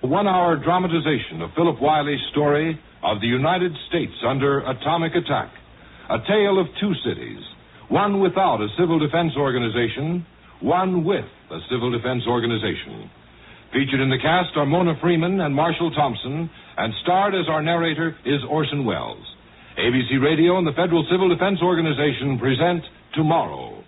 One-hour dramatization of Philip Wylie's story of the United States under atomic attack. A tale of two cities, one without a civil defense organization, one with a civil defense organization. Featured in the cast are Mona Freeman and Marshall Thompson, and starred as our narrator is Orson Welles. ABC Radio and the Federal Civil Defense Organization present Tomorrow.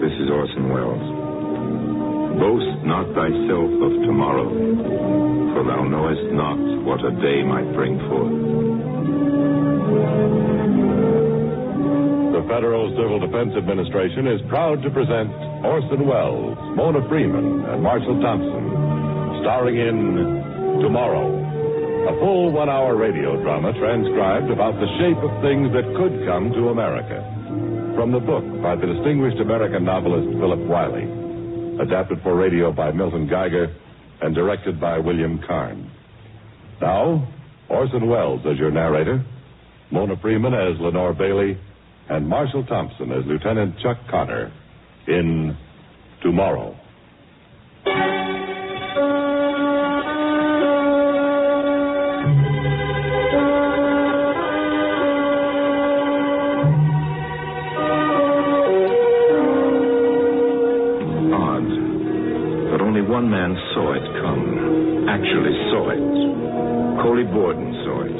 This is Orson Welles. Boast not thyself of tomorrow, for thou knowest not what a day might bring forth. The Federal Civil Defense Administration is proud to present Orson Welles, Mona Freeman, and Marshall Thompson, starring in Tomorrow, a full one-hour radio drama transcribed about the shape of things that could come to America. From the book by the distinguished American novelist Philip Wylie, adapted for radio by Milton Geiger and directed by William Carn. Now, Orson Welles as your narrator, Mona Freeman as Lenore Bailey, and Marshall Thompson as Lieutenant Chuck Connor in Tomorrow. Odd, but only one man saw it come, actually saw it. Coley Borden saw it.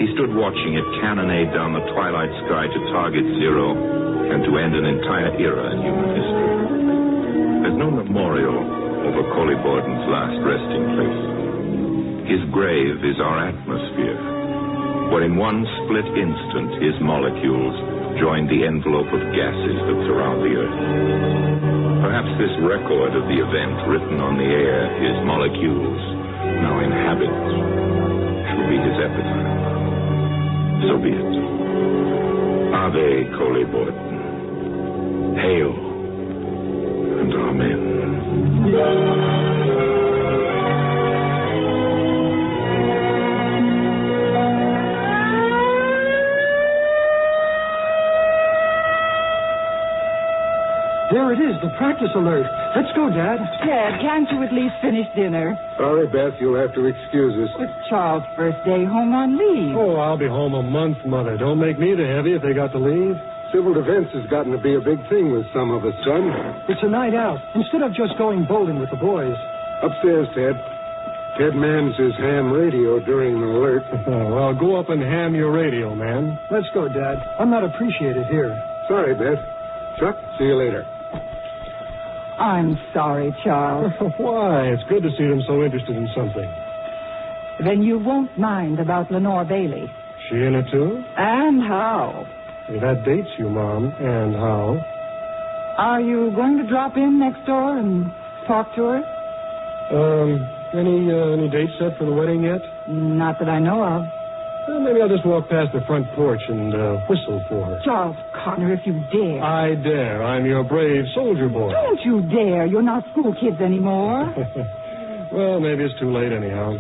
He stood watching it cannonade down the twilight sky to target zero and to end an entire era in human history. There's no memorial over Coley Borden's last resting place. His grave is our atmosphere, where in one split instant his molecules joined the envelope of gases that surround the Earth. Perhaps this record of the event written on the air, his molecules now inhabit, shall be his epitaph. So be it. Ave Coley Borden. Hail and amen. There it is, the practice alert. Let's go, Dad. Dad, can't you at least finish dinner? Sorry, Beth, you'll have to excuse us. It's Charles' first day home on leave. Oh, I'll be home a month, Mother. Don't make me the heavy if they got to leave. Civil defense has gotten to be a big thing with some of us, son. It's a night out. Instead of just going bowling with the boys. Upstairs, Ted. Ted mans his ham radio during the alert. Well, go up and ham your radio, man. Let's go, Dad. I'm not appreciated here. Sorry, Beth. Chuck, see you later. I'm sorry, Charles. Why? It's good to see them so interested in something. Then you won't mind about Lenore Bailey. She in it, too? And how? That dates you, Mom. And how? Are you going to drop in next door and talk to her? Any dates set for the wedding yet? Not that I know of. Well, maybe I'll just walk past the front porch and whistle for her. Charles Connor, if you dare. I dare. I'm your brave soldier boy. Don't you dare. You're not school kids anymore. Well, maybe it's too late anyhow.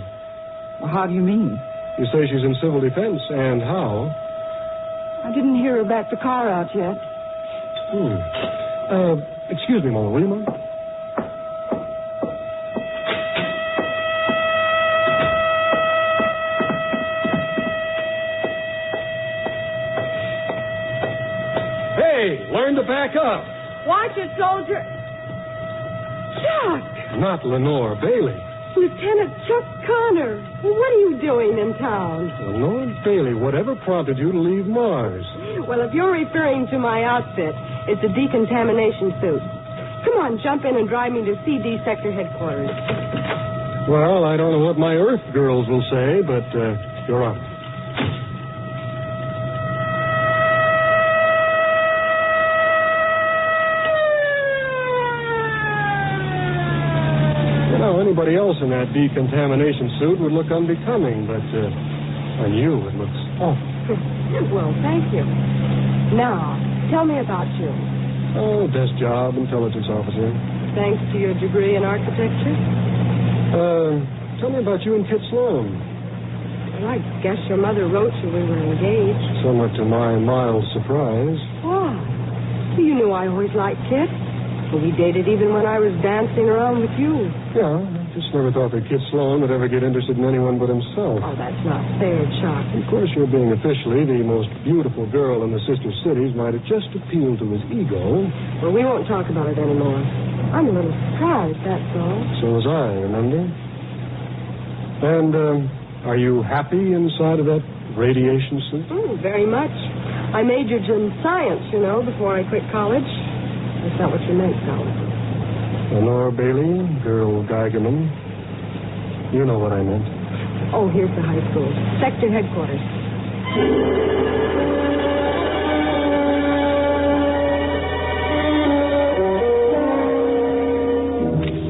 Well, how do you mean? You say she's in civil defense, and how? I didn't hear her back the car out yet. Excuse me, Mama, will you, Mom? Learn to back up. Watch it, soldier. Chuck! Not Lenore Bailey. Lieutenant Chuck Connor. What are you doing in town? Lenore Bailey, whatever prompted you to leave Mars? Well, if you're referring to my outfit, it's a decontamination suit. Come on, jump in and drive me to CD Sector Headquarters. Well, I don't know what my Earth girls will say, but you're on. Anybody else in that decontamination suit would look unbecoming, but on you it looks awful. Well, thank you. Now, tell me about you. Oh, desk job, intelligence officer. Thanks to your degree in architecture? Tell me about you and Kit Sloan. Well, I guess your mother wrote you we were engaged. Somewhat to my mild surprise. Why? You knew I always liked Kit. Well, we dated even when I was dancing around with you. Yeah, I just never thought that Kit Sloan would ever get interested in anyone but himself. Oh, that's not fair, Chuck. Of course, your being officially the most beautiful girl in the sister cities might have just appealed to his ego. Well, we won't talk about it anymore. I'm a little surprised, that's all. So was I, remember? And, are you happy inside of that radiation suit? Oh, very much. I majored in science, before I quit college. That's not what you meant, Colin. Lenore Bailey, girl Geigerman. You know what I meant. Oh, here's the high school. Sector headquarters.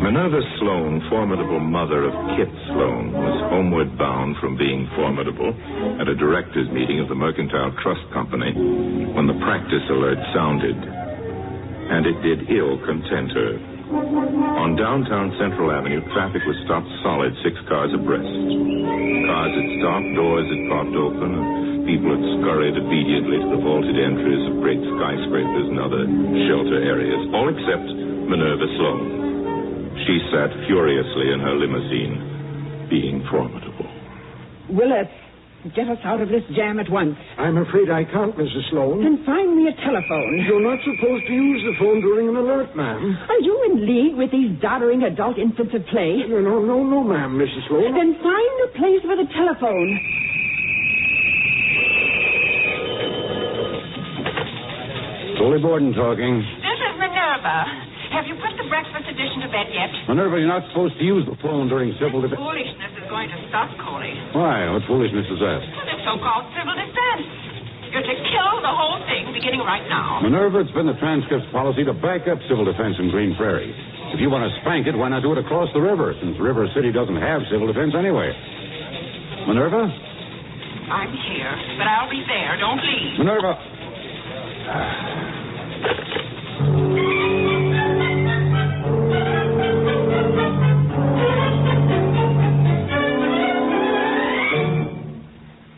Minerva Sloan, formidable mother of Kit Sloan, was homeward bound from being formidable at a directors' meeting of the Mercantile Trust Company when the practice alert sounded. And it did ill content her. On downtown Central Avenue, traffic was stopped solid, 6 cars abreast. Cars had stopped, doors had popped open, and people had scurried obediently to the vaulted entries of great skyscrapers and other shelter areas, all except Minerva Sloan. She sat furiously in her limousine, being formidable. Willett, get us out of this jam at once. I'm afraid I can't, Mrs. Sloan. Then find me a telephone. You're not supposed to use the phone during an alert, ma'am. Are you in league with these doddering adult infants at play? No, ma'am, Mrs. Sloan. Then find a place for the telephone. Coley Borden talking. This is Minerva. Have you put the breakfast edition to bed yet? Minerva, you're not supposed to use the phone during civil defense. Foolishness is going to stop, Coley. Why? What foolishness is that? The so-called civil defense. You're to kill the whole thing beginning right now. Minerva, it's been the transcript's policy to back up civil defense in Green Prairie. If you want to spank it, why not do it across the river, since River City doesn't have civil defense anyway? Minerva? I'm here, but I'll be there. Don't leave. Minerva.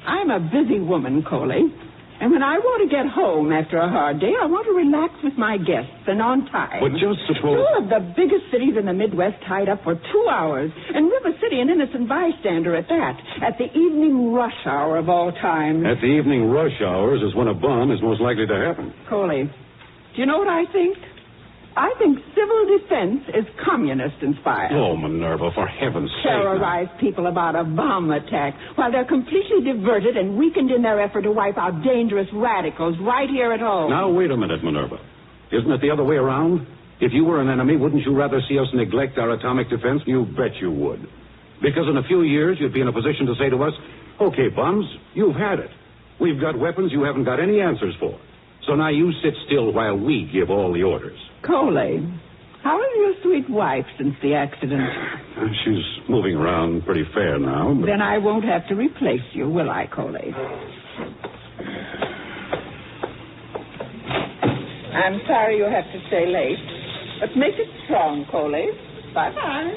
'I'm a busy woman, Coley. And when I want to get home after a hard day, I want to relax with my guests and on time. But just suppose... 2 of the biggest cities in the Midwest tied up for 2 hours. And River City an innocent bystander at that. At the evening rush hour of all time. At the evening rush hours is when a bomb is most likely to happen. Coley, do you know what I think? I think civil defense is communist-inspired. Oh, Minerva, for heaven's sake. Terrorize people about a bomb attack while they're completely diverted and weakened in their effort to wipe out dangerous radicals right here at home. Now, wait a minute, Minerva. Isn't it the other way around? If you were an enemy, wouldn't you rather see us neglect our atomic defense? You bet you would. Because in a few years, you'd be in a position to say to us, okay, bums, you've had it. We've got weapons you haven't got any answers for. So now you sit still while we give all the orders. Coley, how is your sweet wife since the accident? She's moving around pretty fair now. But... Then I won't have to replace you, will I, Coley? I'm sorry you have to stay late. But make it strong, Coley. Bye-bye.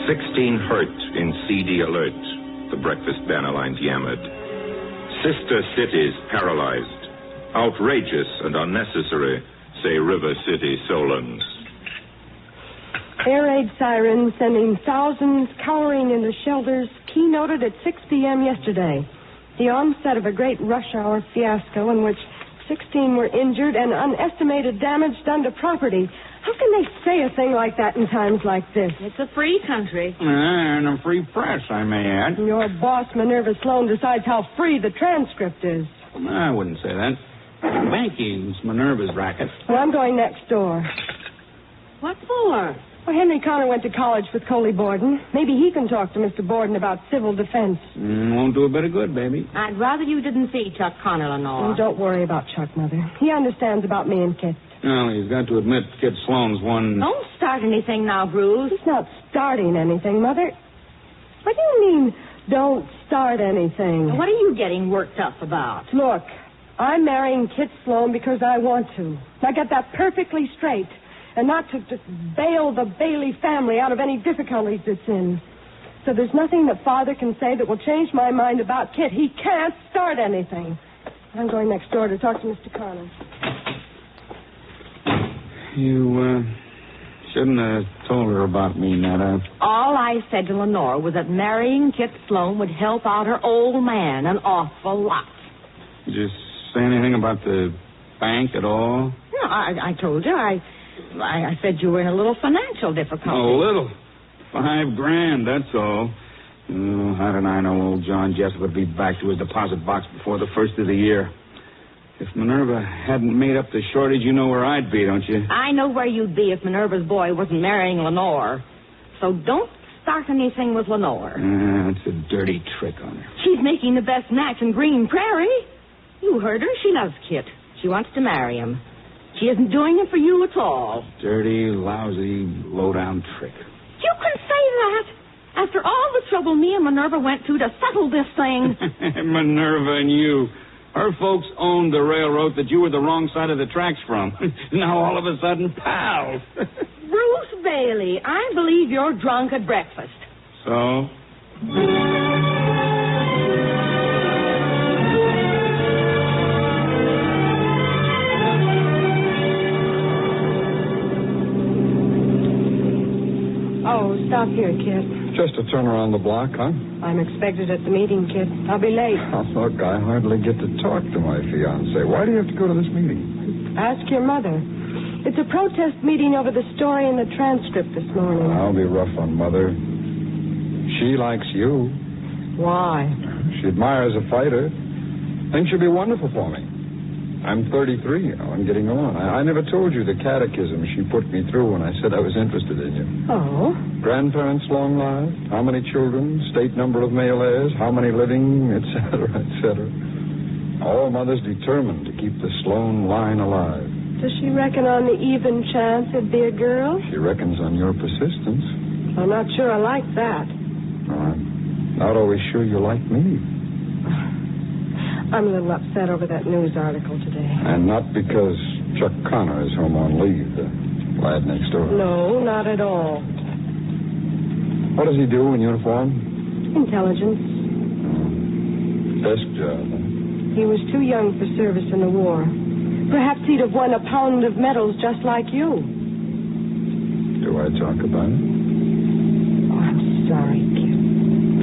16 hurt in CD alert, the breakfast banner lines yammered. Sister cities paralyzed. Outrageous and unnecessary, say River City Solons. Air raid sirens sending thousands cowering into shelters keynoted at 6 p.m. yesterday. The onset of a great rush hour fiasco in which 16 were injured and unestimated damage done to property. How can they say a thing like that in times like this? It's a free country. And a free press, I may add. Your boss, Minerva Sloan, decides how free the transcript is. I wouldn't say that. Banking's Minerva's racket. Well, I'm going next door. What for? Well, Henry Connor went to college with Coley Borden. Maybe he can talk to Mr. Borden about civil defense. Won't do a bit of good, baby. I'd rather you didn't see Chuck Connor, Lenore. Oh, don't worry about Chuck, Mother. He understands about me and Kit. Well, he's got to admit Kid Sloan's one... Don't start anything now, Bruce. He's not starting anything, Mother. What do you mean, don't start anything? What are you getting worked up about? Look, I'm marrying Kit Sloan because I want to. I get that perfectly straight. And not to just bail the Bailey family out of any difficulties it's in. So there's nothing that Father can say that will change my mind about Kit. He can't start anything. I'm going next door to talk to Mr. Connor. You, shouldn't have told her about me, Netta. All I said to Lenore was that marrying Kit Sloan would help out her old man an awful lot. Did you say anything about the bank at all? No, I told you. I said you were in a little financial difficulty. A little. $5,000, that's all. Oh, how did I know old John Jessup would be back to his deposit box before the first of the year? If Minerva hadn't made up the shortage, you know where I'd be, don't you? I know where you'd be if Minerva's boy wasn't marrying Lenore. So don't start anything with Lenore. It's a dirty trick on her. She's making the best match in Green Prairie. You heard her. She loves Kit. She wants to marry him. She isn't doing it for you at all. Dirty, lousy, low-down trick. You can say that. After all the trouble me and Minerva went through to settle this thing. Minerva and you. Her folks owned the railroad that you were the wrong side of the tracks from. Now all of a sudden, pals. Bruce Bailey, I believe you're drunk at breakfast. So? Oh, stop here, Kit. Just a turn around the block, huh? I'm expected at the meeting, Kit. I'll be late. Oh, look, I hardly get to talk to my fiancée. Why do you have to go to this meeting? Ask your mother. It's a protest meeting over the story in the transcript this morning. I'll be rough on Mother. She likes you. Why? She admires a fighter. Thinks you'll be wonderful for me. I'm 33, I'm getting on. I never told you the catechism she put me through when I said I was interested in you. Oh? Grandparents long lived, how many children, state number of male heirs, how many living, etc., etc. All mothers determined to keep the Sloan line alive. Does she reckon on the even chance it'd be a girl? She reckons on your persistence. I'm not sure I like that. I'm not always sure you like me. I'm a little upset over that news article today. And not because Chuck Connor is home on leave, the lad next door. No, not at all. What does he do in uniform? Intelligence. Desk job. He was too young for service in the war. Perhaps he'd have won a pound of medals just like you. Do I talk about it? Oh, I'm sorry, Kit.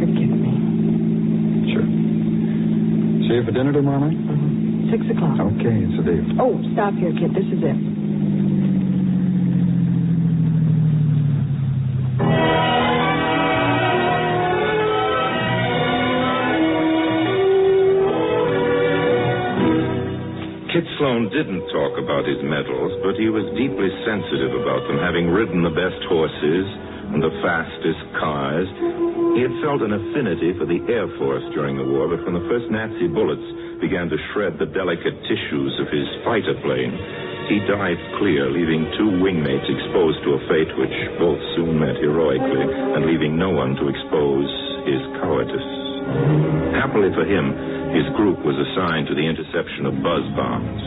Forgive me. Sure. See you for dinner tomorrow night? 6 o'clock. Okay, it's a deal. Oh, stop here, Kit. This is it. Kit Sloan didn't talk about his medals, but he was deeply sensitive about them, having ridden the best horses and the fastest cars. He had felt an affinity for the Air Force during the war, but when the first Nazi bullets began to shred the delicate tissues of his fighter plane, he dived clear, leaving two wingmates exposed to a fate which both soon met heroically, and leaving no one to expose his cowardice. Happily for him, his group was assigned to the interception of buzz bombs.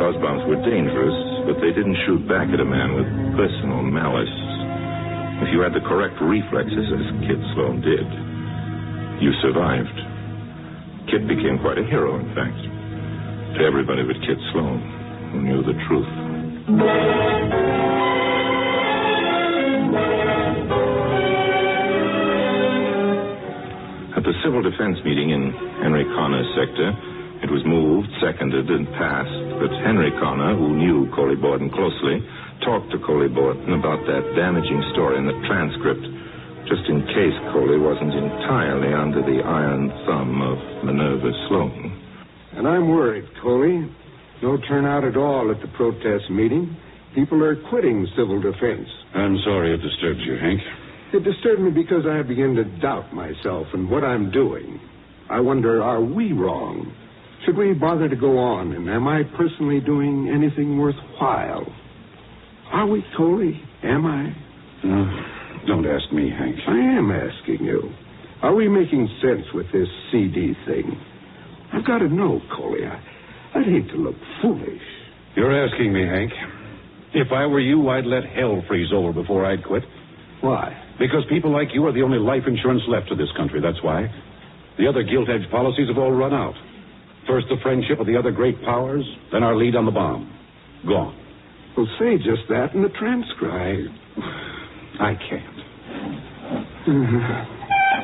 Buzz bombs were dangerous, but they didn't shoot back at a man with personal malice. If you had the correct reflexes, as Kit Sloan did, you survived. Kit became quite a hero, in fact, to everybody but Kit Sloan, who knew the truth. At the Civil Defense meeting in Henry Connor's sector, it was moved, seconded, and passed that Henry Connor, who knew Coley Borden closely, talked to Coley Borden about that damaging story in the transcript, just in case Coley wasn't entirely under the iron thumb of Minerva Sloan. And I'm worried, Coley. No turnout at all at the protest meeting. People are quitting civil defense. I'm sorry it disturbs you, Hank. It disturbed me because I begin to doubt myself and what I'm doing. I wonder, are we wrong? Should we bother to go on? And am I personally doing anything worthwhile? Are we, Coley? Am I? Don't ask me, Hank. I am asking you. Are we making sense with this CD thing? I've got to know, Coley. I'd hate to look foolish. You're asking me, Hank. If I were you, I'd let hell freeze over before I'd quit. Why? Because people like you are the only life insurance left to this country, that's why. The other gilt-edged policies have all run out. First the friendship of the other great powers, then our lead on the bomb. Gone. Well, say just that in the transcript. I can't.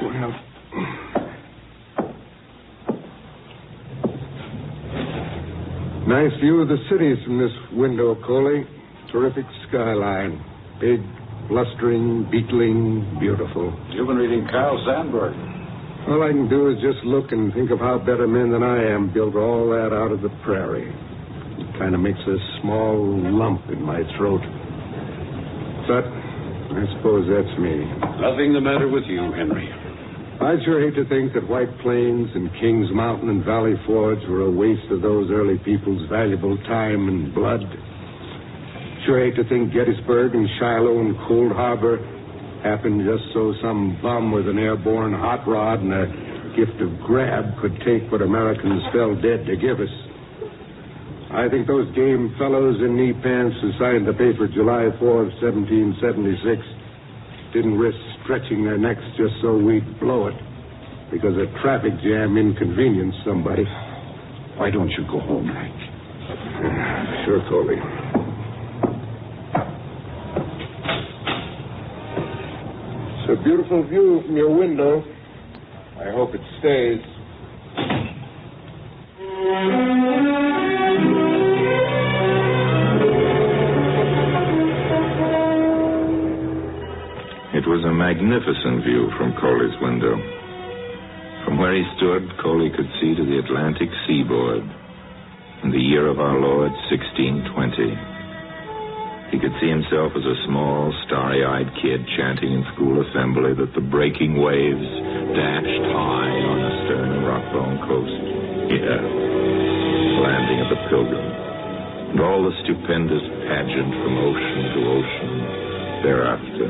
Well... Nice view of the cities from this window, Coley. Terrific skyline. Big, blustering, beetling, beautiful. You've been reading Carl Sandburg. All I can do is just look and think of how better men than I am built all that out of the prairie. It kind of makes a small lump in my throat. But I suppose that's me. Nothing the matter with you, Henry. I'd sure hate to think that White Plains and Kings Mountain and Valley Forge were a waste of those early people's valuable time and blood. Sure hate to think Gettysburg and Shiloh and Cold Harbor happened just so some bum with an airborne hot rod and a gift of grab could take what Americans fell dead to give us. I think those game fellows in knee pants who signed the paper July 4 of 1776 didn't risk stretching their necks just so we'd blow it because a traffic jam inconvenienced somebody. Why don't you go home, Hank? Sure, Coley. It's a beautiful view from your window. I hope it stays. It was a magnificent view from Coley's window. From where he stood, Coley could see to the Atlantic seaboard in the year of our Lord, 1620. He could see himself as a small, starry-eyed kid chanting in school assembly that the breaking waves dashed high on a stern and rock-bound coast. Yeah, landing at the Pilgrim. And all the stupendous pageant from ocean to ocean thereafter.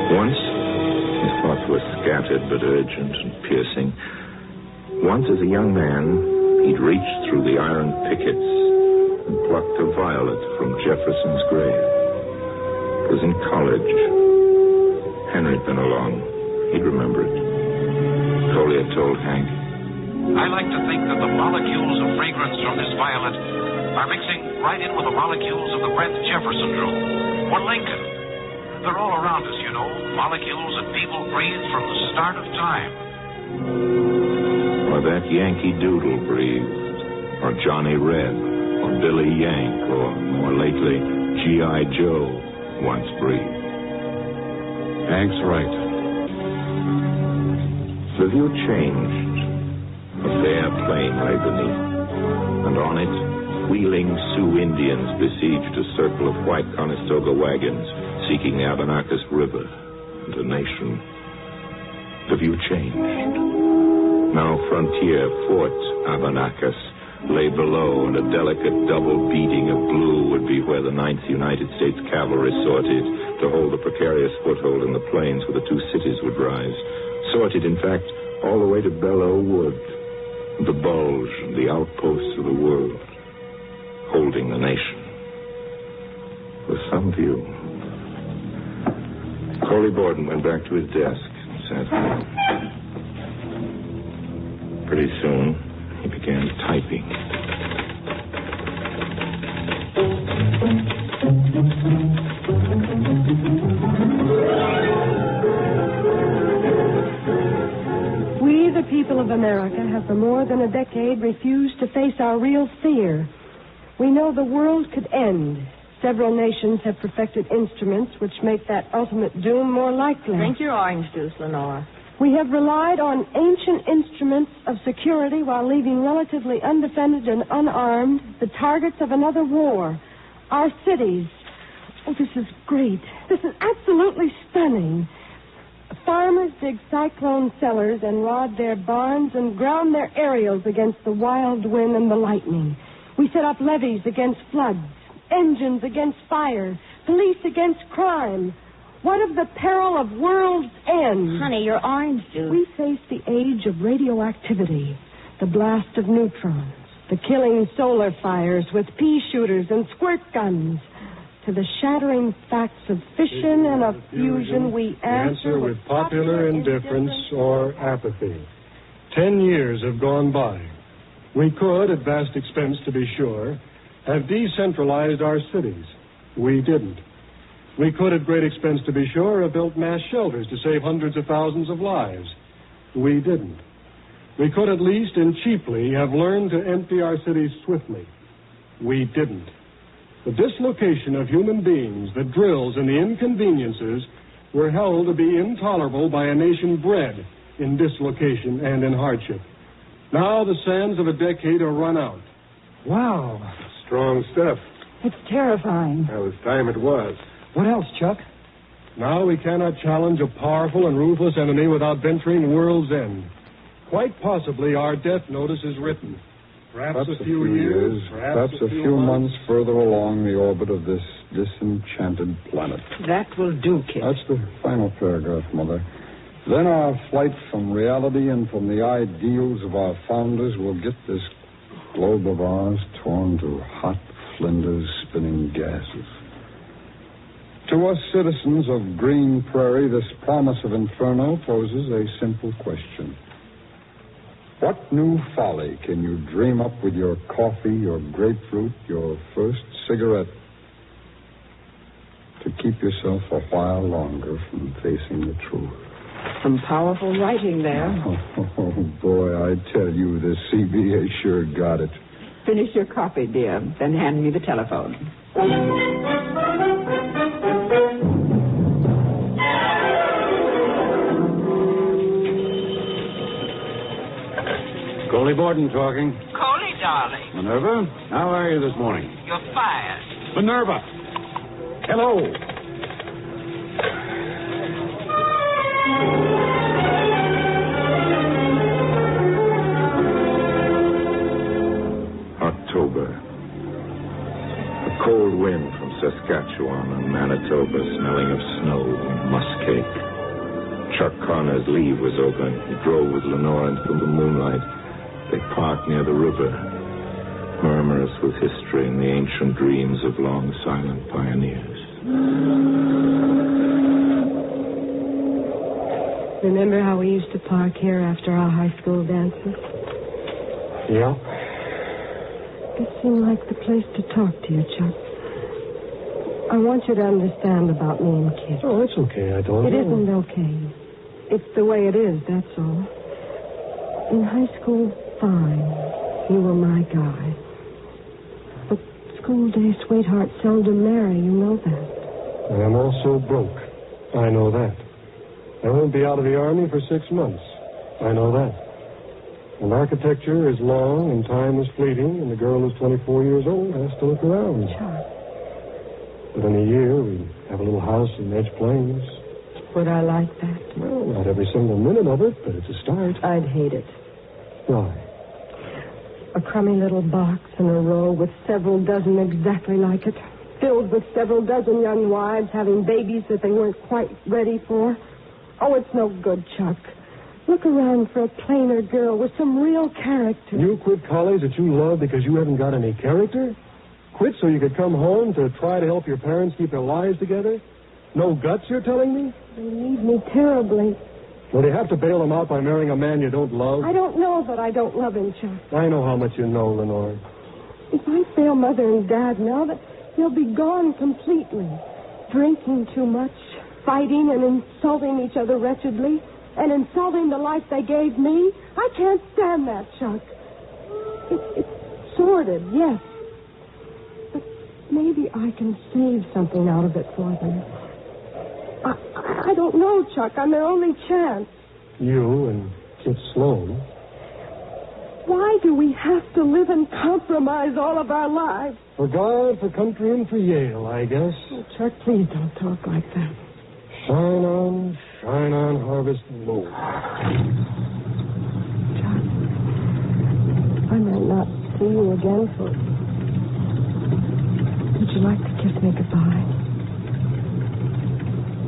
Once, his thoughts were scattered but urgent and piercing. Once, as a young man, he'd reached through the iron pickets and plucked a violet from Jefferson's grave. It was in college. Henry'd been along. He'd remember it. Coley had told Hank. I like to think that the molecules of fragrance from this violet are mixing right in with the molecules of the breath Jefferson drew, or Lincoln. They're all around us, you know, molecules that people breathe from the start of time. Or that Yankee Doodle breathed, or Johnny Red, or Billy Yank, or, more lately, G.I. Joe once breathed. Hank's right. The view changed. A bare plain lay beneath, and on it, wheeling Sioux Indians besieged a circle of white Conestoga wagons seeking the Abenakis River and a nation. The view changed. Now frontier Fort Abenakis lay below, and a delicate double beating of blue would be where the 9th United States Cavalry sorted to hold a precarious foothold in the plains where the two cities would rise. Sorted, in fact, all the way to Belleau Wood, the bulge and the outposts of the world, holding the nation. With some view. Coley Borden went back to his desk and sat down. Pretty soon, he began typing. We, the people of America, have for more than a decade refused to face our real fear. We know the world could end. Several nations have perfected instruments which make that ultimate doom more likely. Drink your orange juice, Lenore. We have relied on ancient instruments of security while leaving relatively undefended and unarmed the targets of another war. Our cities. Oh, this is great. This is absolutely stunning. Farmers dig cyclone cellars and rod their barns and ground their aerials against the wild wind and the lightning. We set up levees against floods, engines against fire, police against crime. What of the peril of world's end? Honey, your orange juice. We face the age of radioactivity, the blast of neutrons, the killing solar fires with pea shooters and squirt guns, to the shattering facts of fission and of fusion, we answer with popular indifference or apathy. 10 years have gone by. We could, at vast expense to be sure, have decentralized our cities. We didn't. We could, at great expense to be sure, have built mass shelters to save hundreds of thousands of lives. We didn't. We could at least, and cheaply, have learned to empty our cities swiftly. We didn't. The dislocation of human beings, the drills and the inconveniences were held to be intolerable by a nation bred in dislocation and in hardship. Now the sands of a decade are run out. Wow. Strong stuff. It's terrifying. Well, it's time it was. What else, Chuck? Now we cannot challenge a powerful and ruthless enemy without venturing world's end. Quite possibly our death notice is written. Perhaps a few years, perhaps a few months further along the orbit of this disenchanted planet. That will do, kid. That's the final paragraph, Mother. Then our flight from reality and from the ideals of our founders will get this globe of ours torn to hot flinders spinning gases. To us citizens of Green Prairie, this promise of inferno poses a simple question. What new folly can you dream up with your coffee, your grapefruit, your first cigarette to keep yourself a while longer from facing the truth? Some powerful writing there. Oh, boy, I tell you, the CBA sure got it. Finish your coffee, dear, then hand me the telephone. Coley Borden talking. Coley, darling. Minerva, how are you this morning? You're fired. Minerva! Hello! October. A cold wind from Saskatchewan and Manitoba smelling of snow and muskcake. Chuck Connor's leave was open. He drove with Lenore into the moonlight. They parked near the river, murmurous with history and the ancient dreams of long silent pioneers. Remember how we used to park here after our high school dances? Yeah. It seemed like the place to talk to you, Chuck. I want you to understand about me and Kit. Oh, it's okay. I don't know. It isn't okay. It's the way it is, that's all. In high school, fine. You were my guy. But school day sweethearts seldom marry, you know that. I am also broke. I know that. I won't be out of the Army for 6 months. I know that. And architecture is long and time is fleeting, and the girl who's 24 years old has to look around. Chuck. But in a year, we have a little house in Edge Plains. Would I like that? Well, not every single minute of it, but it's a start. I'd hate it. Why? A crummy little box in a row with several dozen exactly like it, filled with several dozen young wives having babies that they weren't quite ready for. Oh, it's no good, Chuck. Look around for a plainer girl with some real character. You quit college that you love because you haven't got any character? Quit so you could come home to try to help your parents keep their lives together? No guts, you're telling me? They need me terribly. Well, do you have to bail them out by marrying a man you don't love? I don't know that I don't love him, Chuck. I know how much you know, Lenore. If I fail Mother and Dad now, they'll be gone completely. Drinking too much, fighting and insulting each other wretchedly, and insulting the life they gave me. I can't stand that, Chuck. It's sordid, yes. But maybe I can save something out of it for them. I don't know, Chuck. I'm their only chance. You and Kit Sloan. Why do we have to live and compromise all of our lives? For God, for country, and for Yale, I guess. Oh, Chuck, please don't talk like that. Shine on, harvest moon. Chuck, I might not see you again for... Would you like to kiss me goodbye?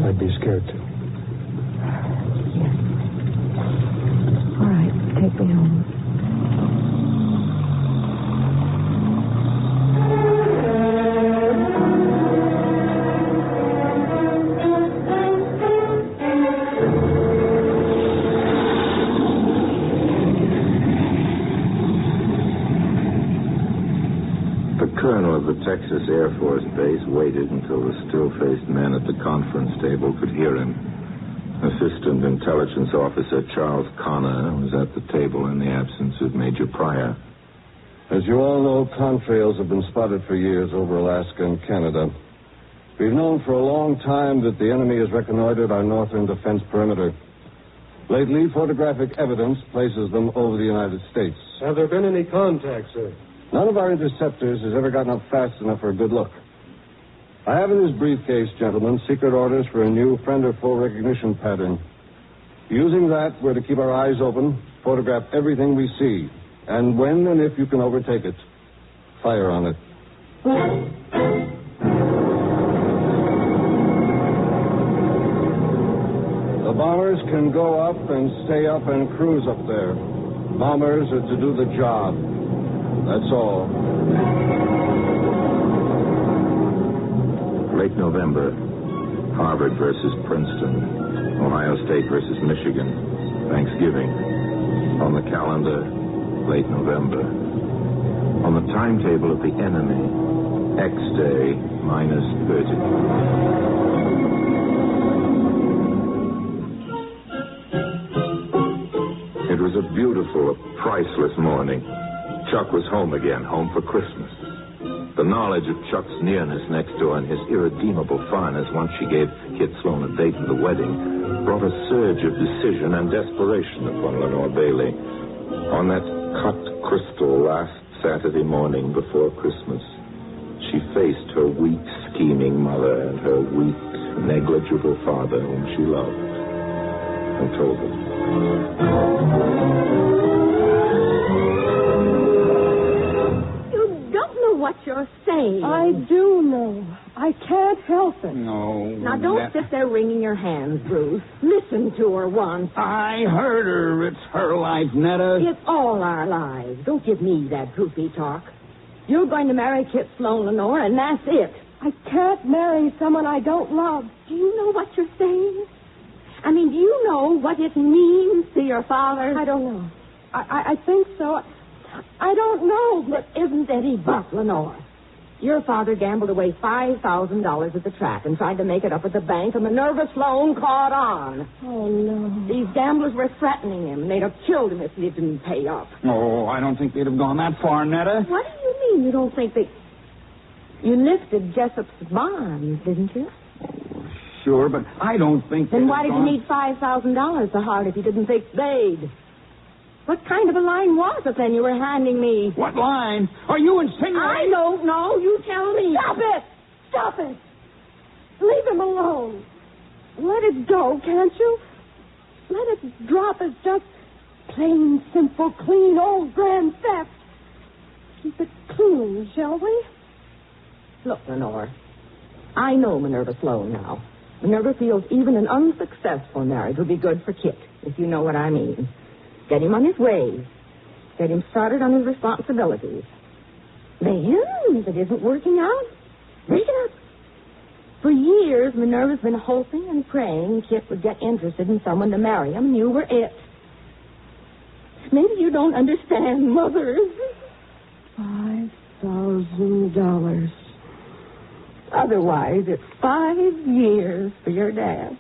I'd be scared to. Yes. All right, take me home. colonel of the Texas Air Force Base waited until the still-faced men at the conference table could hear him. Assistant Intelligence Officer Charles Connor was at the table in the absence of Major Pryor. As you all know, contrails have been spotted for years over Alaska and Canada. We've known for a long time that the enemy has reconnoitered our northern defense perimeter. Lately, photographic evidence places them over the United States. Have there been any contacts, sir? None of our interceptors has ever gotten up fast enough for a good look. I have in this briefcase, gentlemen, secret orders for a new friend or foe recognition pattern. Using that, we're to keep our eyes open, photograph everything we see, and when and if you can overtake it, fire on it. The bombers can go up and stay up and cruise up there. Bombers are to do the job. That's all. Late November, Harvard versus Princeton, Ohio State versus Michigan, Thanksgiving. On the calendar, late November. On the timetable of the enemy, X day, -30. It was a beautiful, priceless morning. Chuck was home again, home for Christmas. The knowledge of Chuck's nearness next door and his irredeemable fondness once she gave Kit Sloan a date for the wedding brought a surge of decision and desperation upon Lenore Bailey. On that cut crystal last Saturday morning before Christmas, she faced her weak, scheming mother and her weak, negligible father whom she loved, and told them. What you're saying. I do know. I can't help it. No. Now, don't sit there wringing your hands, Bruce. Listen to her once. I heard her. It's her life, Netta. It's all our lives. Don't give me that goofy talk. You're going to marry Kit Sloan, Lenore, and that's it. I can't marry someone I don't love. Do you know what you're saying? I mean, do you know what it means to your father? I don't know. I think so. I don't know, but isn't any but, Lenore. Your father gambled away $5,000 at the track and tried to make it up at the bank, and Minerva Sloan caught on. Oh, no. These gamblers were threatening him, and they'd have killed him if he didn't pay up. Oh, I don't think they'd have gone that far, Netta. What do you mean you don't think they... You lifted Jessup's bonds, didn't you? Oh, sure, but I don't think Then why did you need $5,000 to heart if you didn't think they'd... What kind of a line was it then you were handing me? What line? Are you insinuating? I don't know. You tell me. Stop it! Stop it! Leave him alone. Let it go, can't you? Let it drop as just plain, simple, clean, old grand theft. Keep it clean, shall we? Look, Lenore, I know Minerva Sloan now. Minerva feels even an unsuccessful marriage would be good for Kit, if you know what I mean. Get him on his ways. Get him started on his responsibilities. Then, if it isn't working out, break it up. For years, Minerva's been hoping and praying Kit would get interested in someone to marry him, and you were it. Maybe you don't understand, Mother. $5,000. Otherwise, it's 5 years for your dad.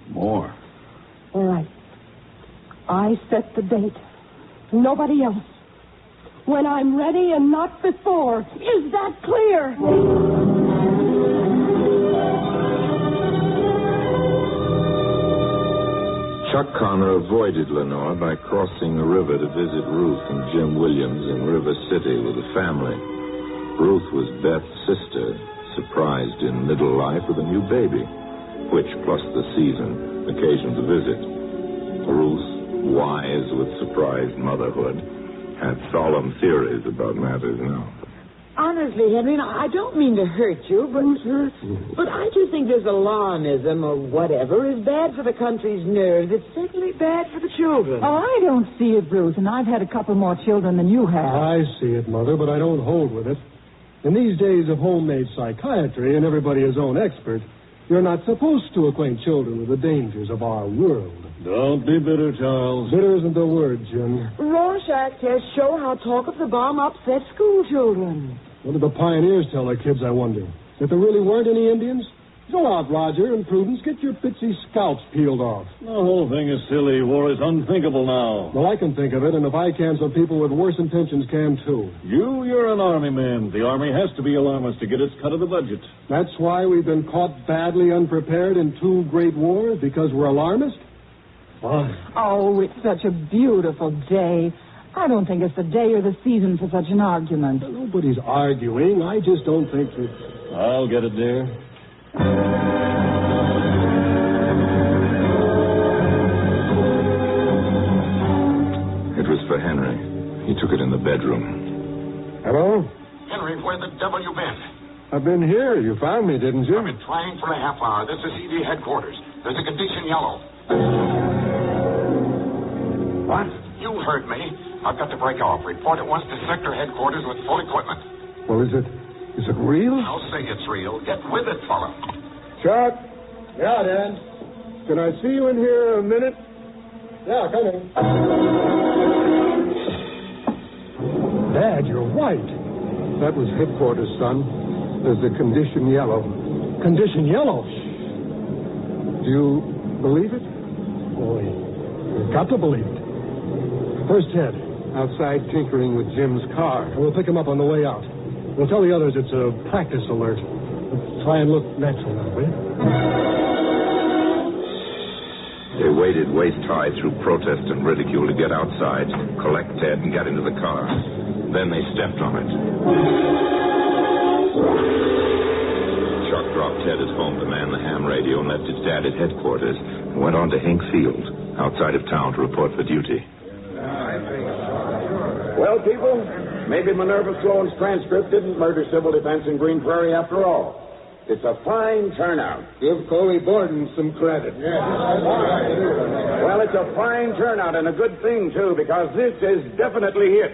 More. All right. I set the date. Nobody else. When I'm ready and not before. Is that clear? Chuck Connor avoided Lenore by crossing the river to visit Ruth and Jim Williams in River City with the family. Ruth was Beth's sister, surprised in middle life with a new baby, which, plus the season, occasioned the visit. Ruth, wise with surprised motherhood, had solemn theories about matters now. Honestly, Henry, I don't mean to hurt you, but I do think this alarmism or whatever is bad for the country's nerves. It's certainly bad for the children. Oh, I don't see it, Bruce, and I've had a couple more children than you have. I see it, Mother, but I don't hold with it. In these days of homemade psychiatry and everybody his own expert, you're not supposed to acquaint children with the dangers of our world. Don't be bitter, Charles. Bitter isn't the word, Jim. Rorschach tests show how talk of the bomb upsets school children. What did the pioneers tell their kids, I wonder? That there really weren't any Indians? Go out, Roger, and Prudence. Get your pitsy scalps peeled off. The whole thing is silly. War is unthinkable now. Well, I can think of it, and if I can, some people with worse intentions can, too. You're an army man. The army has to be alarmist to get its cut of the budget. That's why we've been caught badly unprepared in 2 great wars, because we're alarmist? Why? Oh, it's such a beautiful day. I don't think it's the day or the season for such an argument. Nobody's arguing. I just don't think that... I'll get it, dear. It was for Henry. He took it in the bedroom. Hello? Henry, where the devil you been? I've been here. You found me, didn't you? I've been trying for a half hour. This is ED headquarters. There's a condition yellow. What? You heard me. I've got to break off. Report at once to sector headquarters with full equipment. Well, is it real? I'll say it's real. Get with it, fella. Chuck? Yeah, Dan? Can I see you in here a minute? Yeah, come in. Dad, you're white. That was headquarters, son. There's the condition yellow. Condition yellow? Do you believe it? Boy, you've got to believe it. Where's Ted? Outside tinkering with Jim's car. We'll pick him up on the way out. We'll tell the others it's a practice alert. Let's try and look natural now, will you? They waded waist-high through protest and ridicule to get outside, collect Ted, and get into the car. Then they stepped on it. Chuck dropped Ted at home to man the ham radio and left his dad at headquarters and went on to Hink Field, outside of town, to report for duty. Well, people, maybe Minerva Sloan's transcript didn't murder civil defense in Green Prairie after all. It's a fine turnout. Give Coley Borden some credit. Well, it's a fine turnout and a good thing, too, because this is definitely it.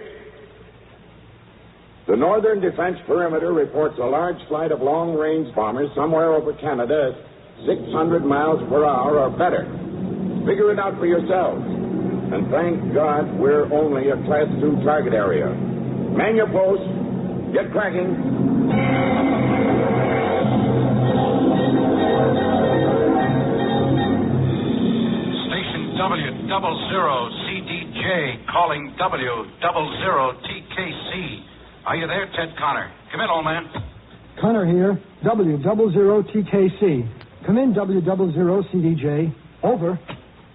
The Northern Defense Perimeter reports a large flight of long-range bombers somewhere over Canada at 600 miles per hour or better. Figure it out for yourselves. And thank God we're only a Class 2 target area. Man your post. Get cracking. Station W00CDJ calling W00TKC. Are you there, Ted Connor? Come in, old man. Connor here, W00TKC. Come in, W00CDJ. Over.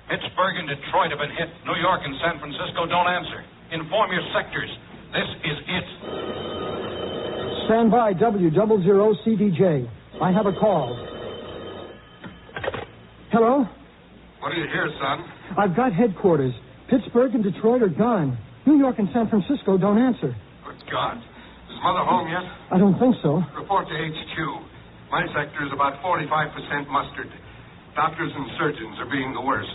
Pittsburgh and Detroit have been hit. New York and San Francisco don't answer. Inform your sectors. This is it. Stand by, W00CDJ. I have a call. Hello? What do you hear, son? I've got headquarters. Pittsburgh and Detroit are gone. New York and San Francisco don't answer. Good God. Is Mother home yet? I don't think so. Report to HQ. My sector is about 45% mustered. Doctors and surgeons are being the worst.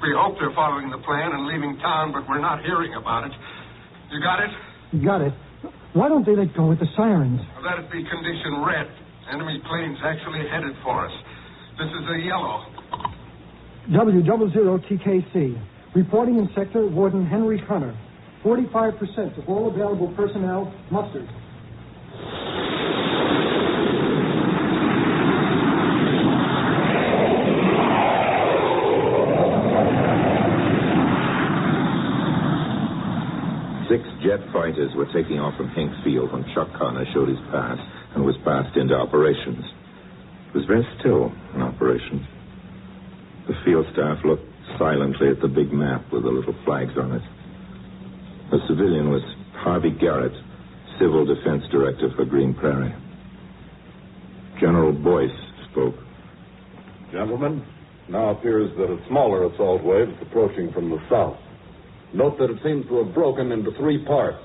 We hope they're following the plan and leaving town, but we're not hearing about it. You got it? Got it. Why don't they let go with the sirens? Well, that'd be condition red. Enemy planes actually headed for us. This is a yellow. W00TKC. Reporting in sector, Warden Henry Connor. 45% of all available personnel mustered. Six jet fighters were taking off from Hink Field when Chuck Connor showed his pass and was passed into operations. It was very still in operations. The field staff looked silently at the big map with the little flags on it. The civilian was Harvey Garrett, Civil Defense Director for Green Prairie. General Boyce spoke. Gentlemen, now appears that a smaller assault wave is approaching from the south. Note that it seems to have broken into 3 parts.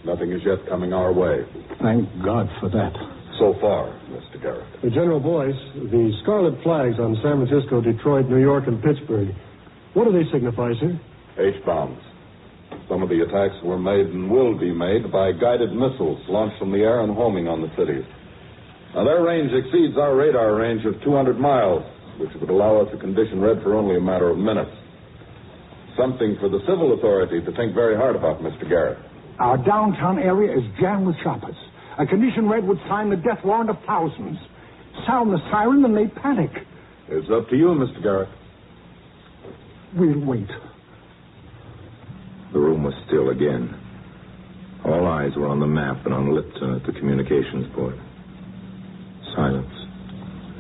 Nothing is yet coming our way. Thank God for that. So far, Mr. Garrett. General Boyce, the scarlet flags on San Francisco, Detroit, New York, and Pittsburgh, what do they signify, sir? H-bombs. Some of the attacks were made and will be made by guided missiles launched from the air and homing on the cities. Now, their range exceeds our radar range of 200 miles, which would allow us a condition red for only a matter of minutes. Something for the civil authority to think very hard about, Mr. Garrett. Our downtown area is jammed with shoppers. A condition red would sign the death warrant of thousands. Sound the siren and they panic. It's up to you, Mr. Garrett. We'll wait. The room was still again. All eyes were on the map and on Lipton at the communications board. Silence.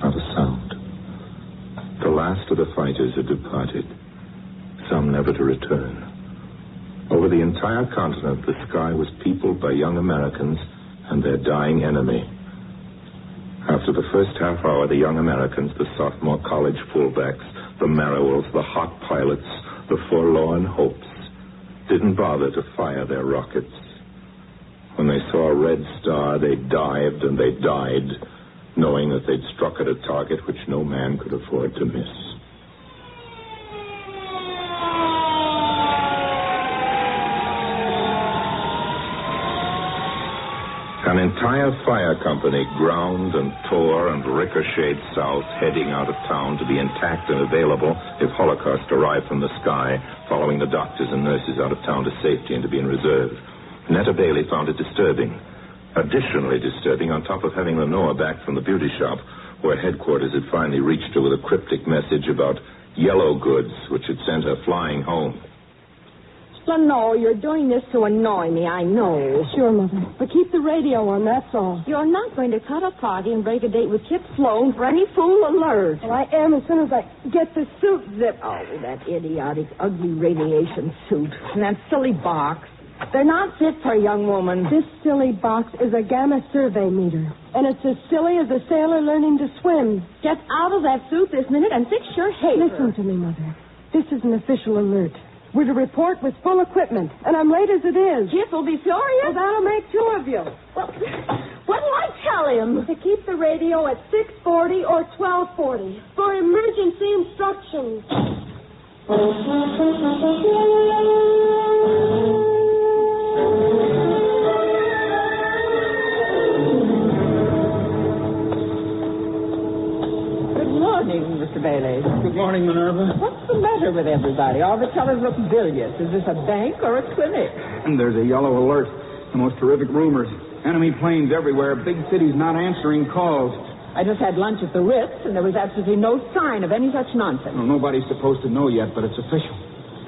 Not a sound. The last of the fighters had departed, some never to return. Over the entire continent, the sky was peopled by young Americans and their dying enemy. After the first half hour, the young Americans, the sophomore college fullbacks, the Merrills, the hot pilots, the forlorn hopes, didn't bother to fire their rockets. When they saw a red star, they dived and they died, knowing that they'd struck at a target which no man could afford to miss. An entire fire company ground and tore and ricocheted south, heading out of town to be intact and available if Holocaust arrived from the sky, following the doctors and nurses out of town to safety and to be in reserve. Netta Bailey found it disturbing. Additionally disturbing, on top of having Lenore back from the beauty shop, where headquarters had finally reached her with a cryptic message about yellow goods, which had sent her flying home. Lenore, you're doing this to annoy me, I know. Sure, Mother. But keep the radio on, that's all. You're not going to cut a party and break a date with Kip Sloan for any fool alert. Well, I am as soon as I get the suit zipped. Oh, that idiotic, ugly radiation suit. And that silly box. They're not fit for a young woman. This silly box is a gamma survey meter. And it's as silly as a sailor learning to swim. Get out of that suit this minute and fix your hair. Listen to me, Mother. This is an official alert. We're to report with full equipment, and I'm late as it is. Kip will be furious. Well, that'll make two of you. Well, what'll I tell him? To keep the radio at 640 or 1240 for emergency instructions. Mr. Bailey. Good morning, Minerva. What's the matter with everybody? All the tellers look bilious. Is this a bank or a clinic? And there's a yellow alert. The most terrific rumors. Enemy planes everywhere. Big cities not answering calls. I just had lunch at the Ritz, and there was absolutely no sign of any such nonsense. Well, nobody's supposed to know yet, but it's official.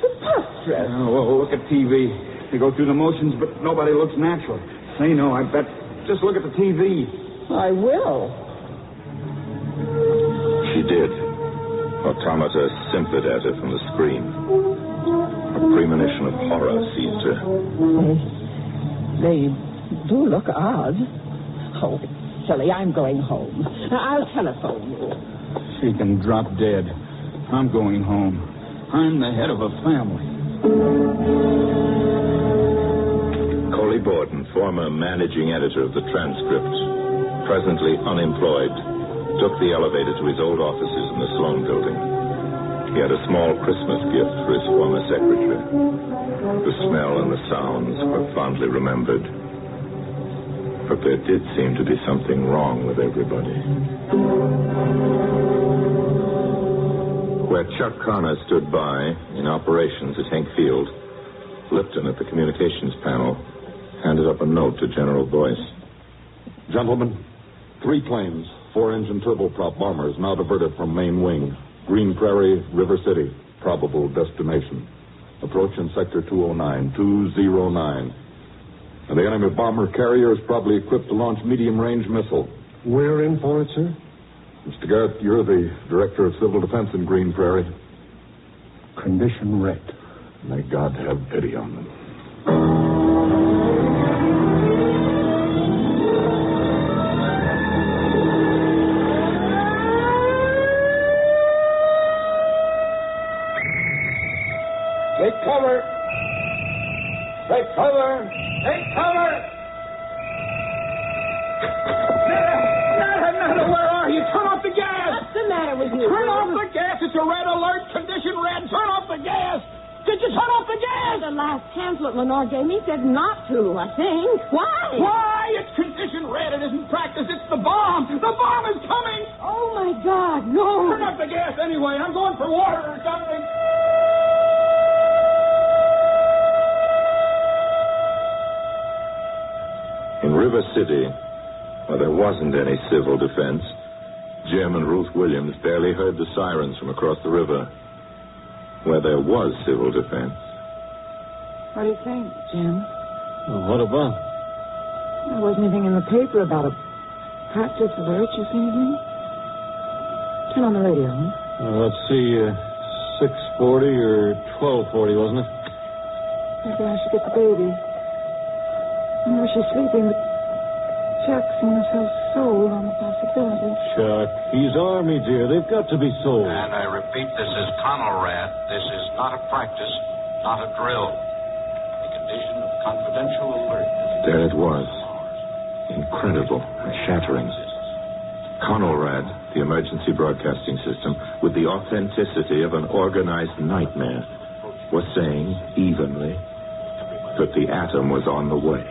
Preposterous. Oh, well, look at TV. They go through the motions, but nobody looks natural. Say no, I bet. Just look at the TV. I will. She did. Automata simpered at her from the screen. A premonition of horror seized her. They do look odd. Oh, silly, I'm going home. I'll telephone you. She can drop dead. I'm going home. I'm the head of a family. Coley Borden, former managing editor of the Transcript, presently unemployed, took the elevator to his old offices in the Sloan Building. He had a small Christmas gift for his former secretary. The smell and the sounds were fondly remembered. But there did seem to be something wrong with everybody. Where Chuck Connor stood by, in operations at Hank Field, Lipton at the communications panel handed up a note to General Boyce. Gentlemen, 3 planes, 4-engine turboprop bombers now diverted from main wing. Green Prairie, River City, probable destination. Approach in sector 209. And the enemy bomber carrier is probably equipped to launch medium-range missile. We're in for it, sir? Mr. Garrett, you're the Director of Civil Defense in Green Prairie. Condition red. May God have pity on them. Take cover! Take cover! Take cover! Netta, where are you? Turn off the gas! What's the matter with you? Turn off the gas! It's a red alert, condition red. Turn off the gas! Did you turn off the gas? The last pamphlet Lenore gave me said not to, I think. Why? Why? It's condition red. It isn't practice. It's the bomb. The bomb is coming. Oh, my God, no. Turn off the gas anyway. I'm going for water or something. In River City, where there wasn't any civil defense, Jim and Ruth Williams barely heard the sirens from across the river. Where there was civil defense. What do you think, Jim? Well, what about? There wasn't anything in the paper about a practice alert. You see anything? Turn on the radio, huh? Let's see, 6:40 or 12:40, wasn't it? Maybe I should get the baby. I know she's sleeping, but Chuck seems so sold on the possibility. Chuck, he's Army, dear. They've got to be sold. And I repeat, this is Conrad. This is not a practice, not a drill. A condition of confidential alert. There it was. Incredible and shattering. Conrad, the emergency broadcasting system, with the authenticity of an organized nightmare, was saying evenly that the atom was on the way,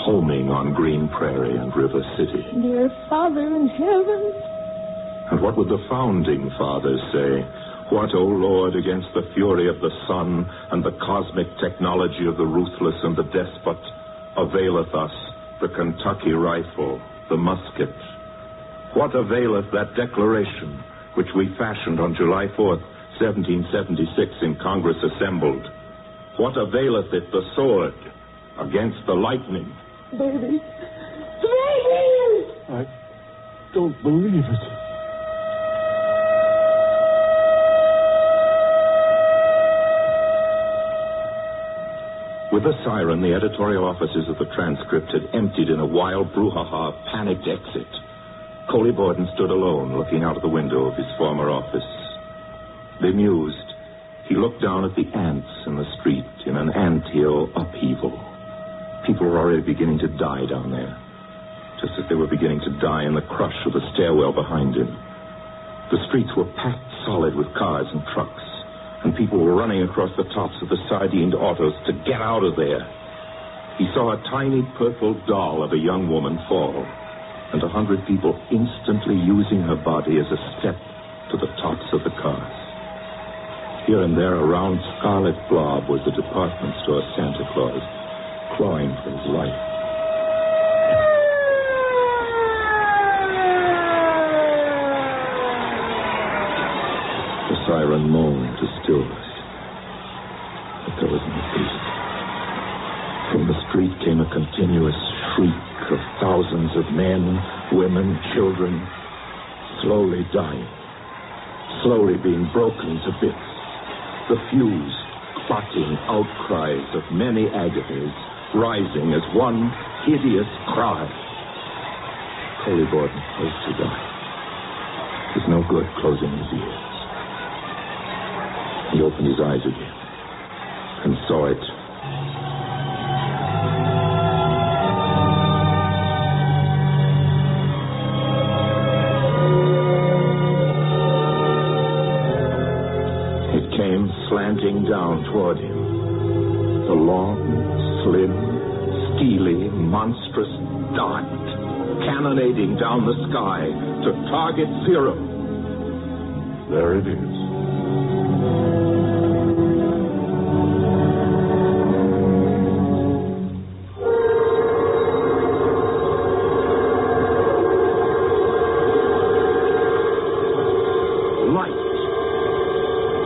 homing on Green Prairie and River City. Dear Father in heaven. And what would the founding fathers say? What, O Lord, against the fury of the sun and the cosmic technology of the ruthless and the despot, availeth us the Kentucky rifle, the musket? What availeth that declaration which we fashioned on July 4th, 1776 in Congress assembled? What availeth it the sword against the lightning? Baby. Baby! I don't believe it. With a siren, the editorial offices of the Transcript had emptied in a wild brouhaha of panicked exit. Coley Borden stood alone, looking out of the window of his former office. Bemused, he looked down at the ants in the street in an anthill upheaval. People were already beginning to die down there, just as they were beginning to die in the crush of the stairwell behind him. The streets were packed solid with cars and trucks, and people were running across the tops of the sardined autos to get out of there. He saw a tiny purple doll of a young woman fall, and 100 people instantly using her body as a step to the tops of the cars. Here and there, a round scarlet blob was the department store Santa Claus, clawing for his life. The siren moaned to stillness, but there was no peace. From the street came a continuous shriek of thousands of men, women, children, slowly dying, slowly being broken to bits. The fused, clotting outcries of many agonies rising as one hideous cry. Coley Borden closed his eyes. It was no good closing his ears. He opened his eyes again and saw it. Slanting down toward him. The long, slim, steely, monstrous dart cannonading down the sky to target zero. There it is.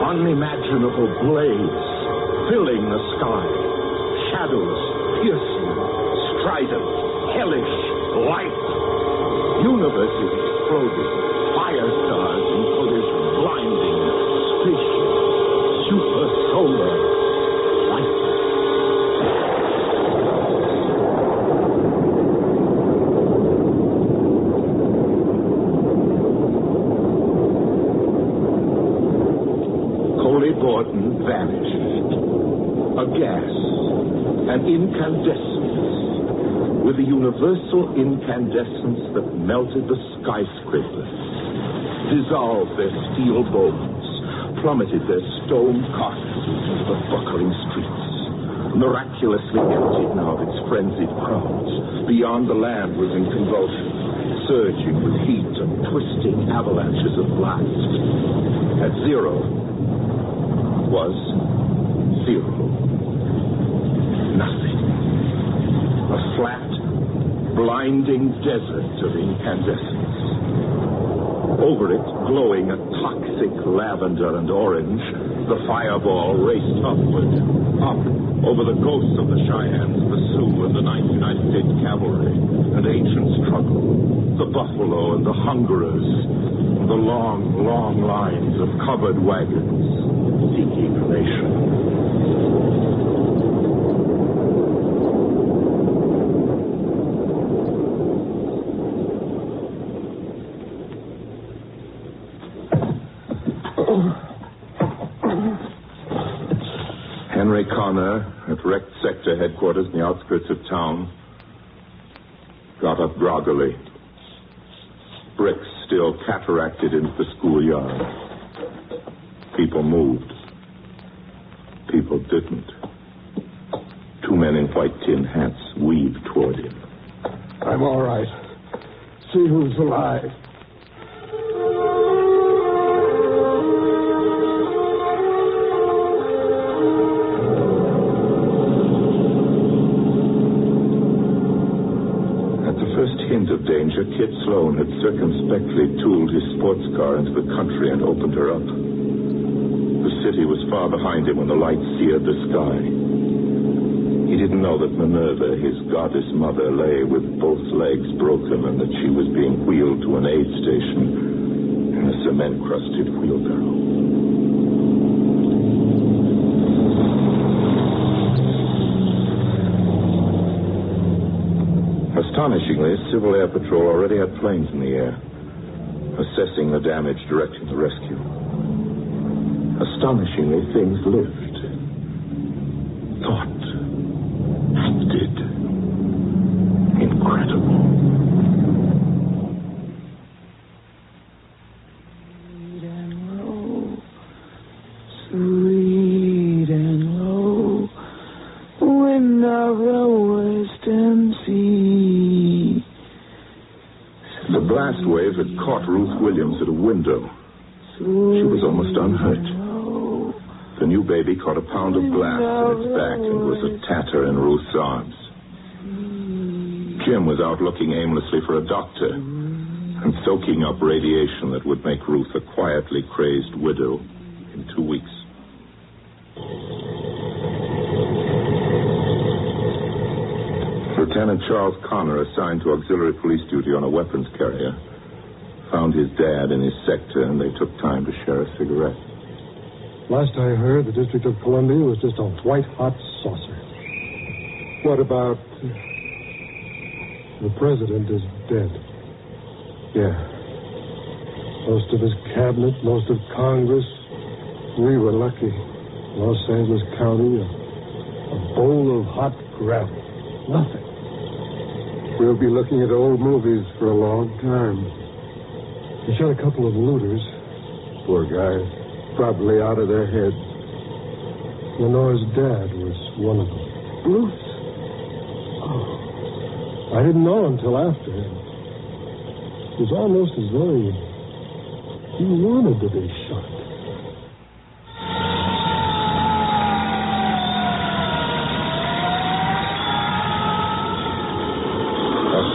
Unimaginable blaze filling the sky. Shadows piercing, strident, hellish light. Universes exploding. Fire stars in collision. Blinding, spaceship, super-solar light. Gordon vanished. A gas, an incandescence, with a universal incandescence that melted the skyscrapers, dissolved their steel bones, plummeted their stone carcasses into the buckling streets. Miraculously emptied now of its frenzied crowds. Beyond the land was in convulsion, surging with heat and twisting avalanches of blast. At zero was zero. Nothing. A flat, blinding desert of incandescence. Over it, glowing a toxic lavender and orange, the fireball raced upward, up, over the ghosts of the Cheyennes, the Sioux, and the 9th United States Cavalry, and ancient struggle, the buffalo and the hungerers, and the long, long lines of covered wagons seeking a nation. Henry Connor, at wrecked sector headquarters in the outskirts of town, got up groggily. Bricks still cataracted into the schoolyard. People moved. People didn't. Two men in white tin hats weaved toward him. I'm all right. See who's alive. Hint of danger, Kit Sloan had circumspectly tooled his sports car into the country and opened her up. The city was far behind him when the light seared the sky. He didn't know that Minerva, his goddess mother, lay with both legs broken and that she was being wheeled to an aid station in a cement-crusted wheelbarrow. Astonishingly, Civil Air Patrol already had planes in the air, assessing the damage, directing the rescue. Astonishingly, things lived, thought, acted. Incredible. Sweet and low, wind of the western sea. The blast wave had caught Ruth Williams at a window. She was almost unhurt. The new baby caught a pound of glass in its back and was a tatter in Ruth's arms. Jim was out looking aimlessly for a doctor and soaking up radiation that would make Ruth a quietly crazed widow in 2 weeks. Lieutenant Charles Connor, assigned to auxiliary police duty on a weapons carrier, found his dad in his sector, and they took time to share a cigarette. Last I heard, the District of Columbia was just a white-hot saucer. What about... the president is dead. Yeah. Most of his cabinet, most of Congress. We were lucky. Los Angeles County, a bowl of hot gravel. Nothing. We'll be looking at old movies for a long time. He shot a couple of looters. Poor guys. Probably out of their heads. Lenore's dad was one of them. Bruce? Oh. I didn't know until after. It was almost as though he wanted to be shot.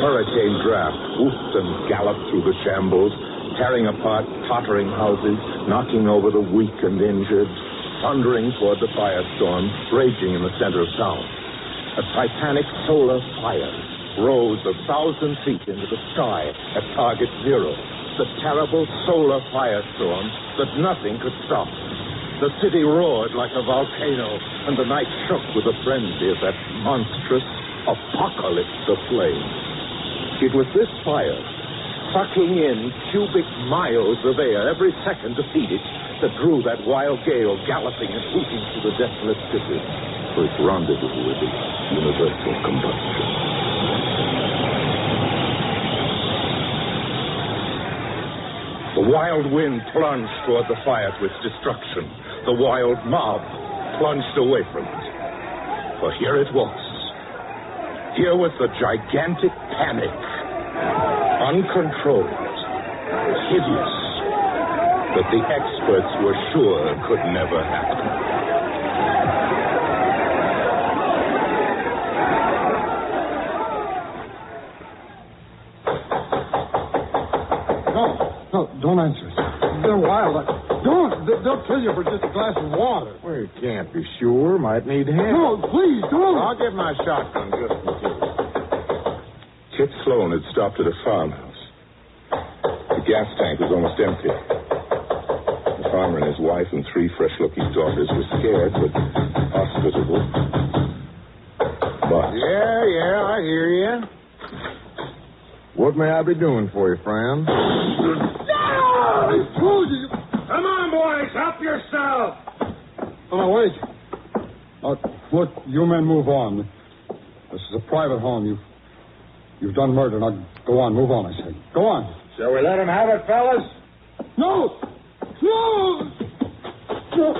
Hurricane draft whooped and galloped through the shambles, tearing apart tottering houses, knocking over the weak and injured, thundering toward the firestorm raging in the center of town. A titanic solar fire rose 1,000 feet into the sky at target zero. The terrible solar firestorm that nothing could stop. The city roared like a volcano, and the night shook with the frenzy of that monstrous apocalypse of flame. It was this fire, sucking in cubic miles of air every second to feed it, that drew that wild gale galloping and hooting through the desolate city for its rendezvous with its universal combustion. The wild wind plunged toward the fire to its destruction. The wild mob plunged away from it. For here it was. Here was the gigantic panic, uncontrolled, hideous, that the experts were sure could never happen. No, don't answer us. They're wild. Don't. They'll kill you for just a glass of water. Well, you can't be sure. Might need help. No, please, don't. I'll get my shotgun just in case. Kit Sloan had stopped at a farmhouse. The gas tank was almost empty. The farmer and his wife and 3 fresh-looking daughters were scared, but hospitable. But... Yeah, I hear you. What may I be doing for you, friend? I told you. Come on, boys. Help yourself. Oh, no, wait. Look, you men move on. This is a private home. You've done murder. Now, go on. Move on, I say. Go on. Shall we let him have it, fellas? No! No!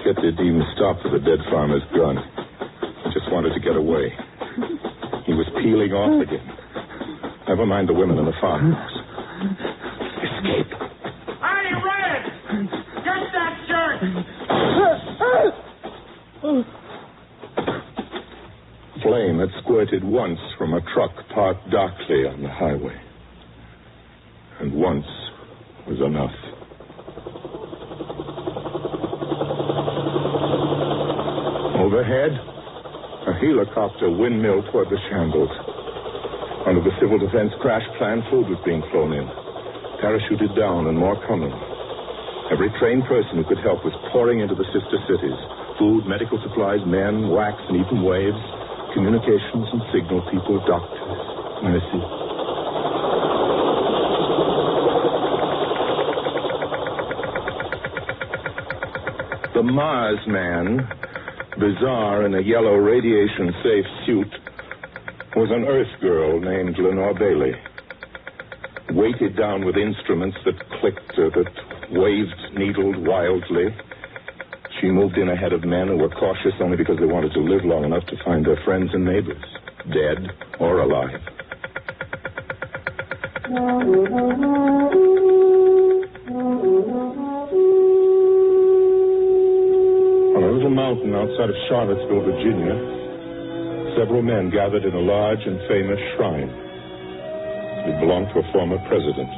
Kit didn't even stop for the dead farmer's gun. He just wanted to get away. He was peeling off again. Never mind the women in the farmhouse. Escape. Hey, Red! Get that jerk! Flame had squirted once from a truck parked darkly on the highway. And once was enough. Overhead, a helicopter windmilled toward the shambles. Under the civil defense crash plan, food was being flown in. Parachuted down and more coming. Every trained person who could help was pouring into the sister cities. Food, medical supplies, men, wax, and even waves. Communications and signal people, doctors, nurses. The Mars man, bizarre in a yellow radiation-safe suit, was an Earth girl named Lenore Bailey. Weighted down with instruments that clicked or that waved, needled wildly. She moved in ahead of men who were cautious only because they wanted to live long enough to find their friends and neighbors, dead or alive. On a little mountain outside of Charlottesville, Virginia, several men gathered in a large and famous shrine. It belonged to a former president.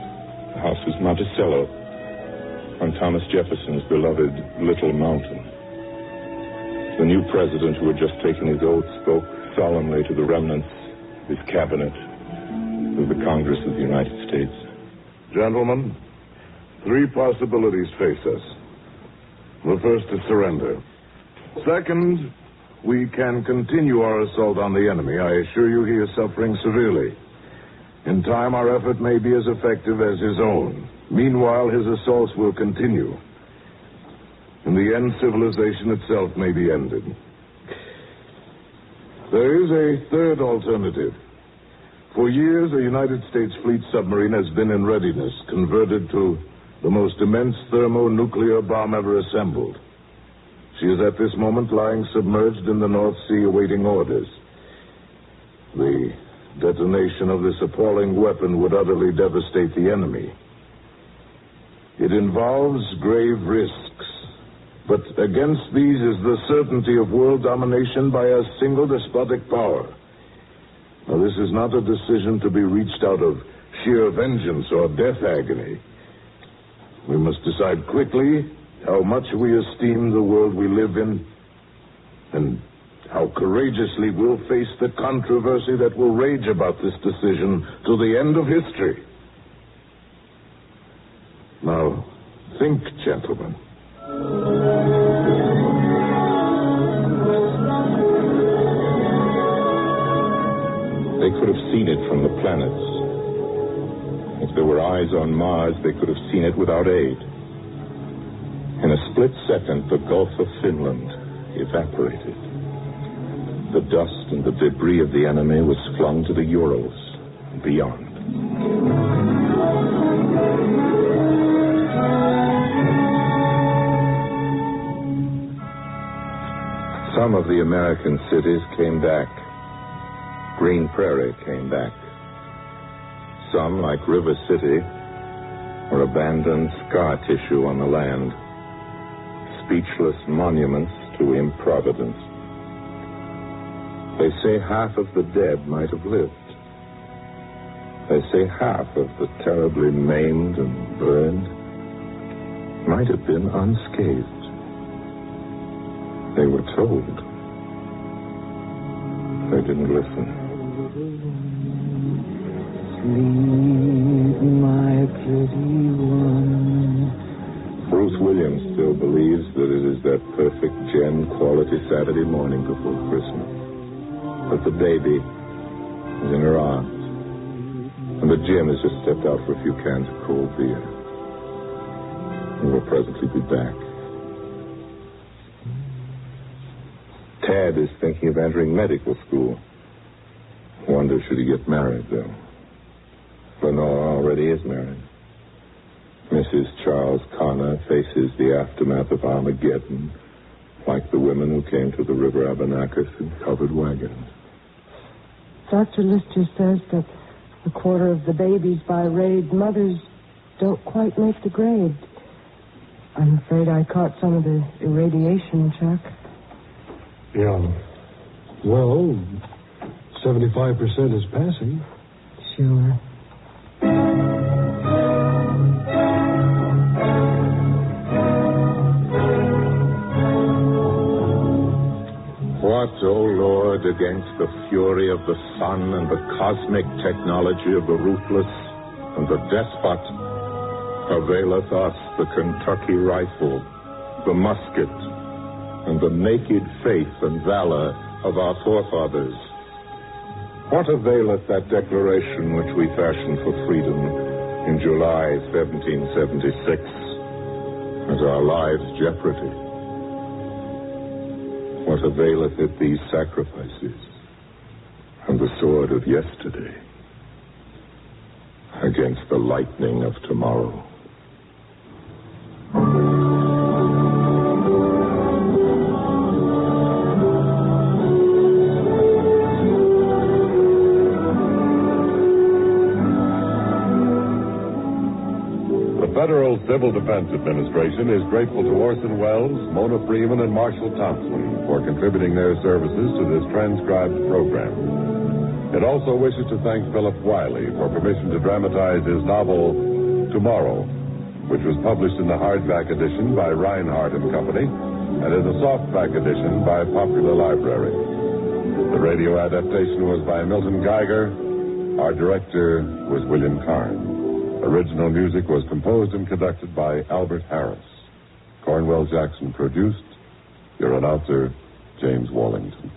The house was Monticello, on Thomas Jefferson's beloved Little Mountain. The new president, who had just taken his oath, spoke solemnly to the remnants of his cabinet, of the Congress of the United States. Gentlemen, 3 possibilities face us. The first is surrender. Second, we can continue our assault on the enemy. I assure you he is suffering severely. In time, our effort may be as effective as his own. Meanwhile, his assaults will continue. In the end, civilization itself may be ended. There is a third alternative. For years, a United States fleet submarine has been in readiness, converted to the most immense thermonuclear bomb ever assembled. She is at this moment lying submerged in the North Sea awaiting orders. The detonation of this appalling weapon would utterly devastate the enemy. It involves grave risks, but against these is the certainty of world domination by a single despotic power. Now, this is not a decision to be reached out of sheer vengeance or death agony. We must decide quickly how much we esteem the world we live in and how courageously we'll face the controversy that will rage about this decision to the end of history. Now, think, gentlemen. They could have seen it from the planets. If there were eyes on Mars, they could have seen it without aid. In a split second, the Gulf of Finland evaporated. The dust and the debris of the enemy was flung to the Urals and beyond. Some of the American cities came back. Green Prairie came back. Some, like River City, were abandoned scar tissue on the land, speechless monuments to improvidence. They say half of the dead might have lived. They say half of the terribly maimed and burned might have been unscathed. They were told. They didn't listen. Sleep, my pretty one. Bruce Williams still believes that it is that perfect gem quality Saturday morning before Christmas. But the baby is in her arms. And the Jim has just stepped out for a few cans of cold beer. And will presently be back. Tad is thinking of entering medical school. Wonder should he get married, though. Lenore already is married. Mrs. Charles Connor faces the aftermath of Armageddon, like the women who came to the River Abenakis in covered wagons. Dr. Lister says that a quarter of the babies by raid mothers don't quite make the grade. I'm afraid I caught some of the irradiation, Chuck. Yeah. Well, 75% is passing. Sure. What, O Lord, against the fury of the sun and the cosmic technology of the ruthless and the despot, availeth us the Kentucky rifle, the musket, and the naked faith and valor of our forefathers? What availeth that declaration which we fashioned for freedom in July 1776 as our lives' jeopardy? What availeth it these sacrifices and the sword of yesterday against the lightning of tomorrow? The Federal Civil Defense Administration is grateful to Orson Welles, Mona Freeman, and Marshall Thompson for contributing their services to this transcribed program. It also wishes to thank Philip Wylie for permission to dramatize his novel, Tomorrow, which was published in the hardback edition by Reinhardt and Company and in the softback edition by Popular Library. The radio adaptation was by Milton Geiger. Our director was William Carn. Original music was composed and conducted by Albert Harris. Cornwell Jackson produced. Your announcer, James Wallington.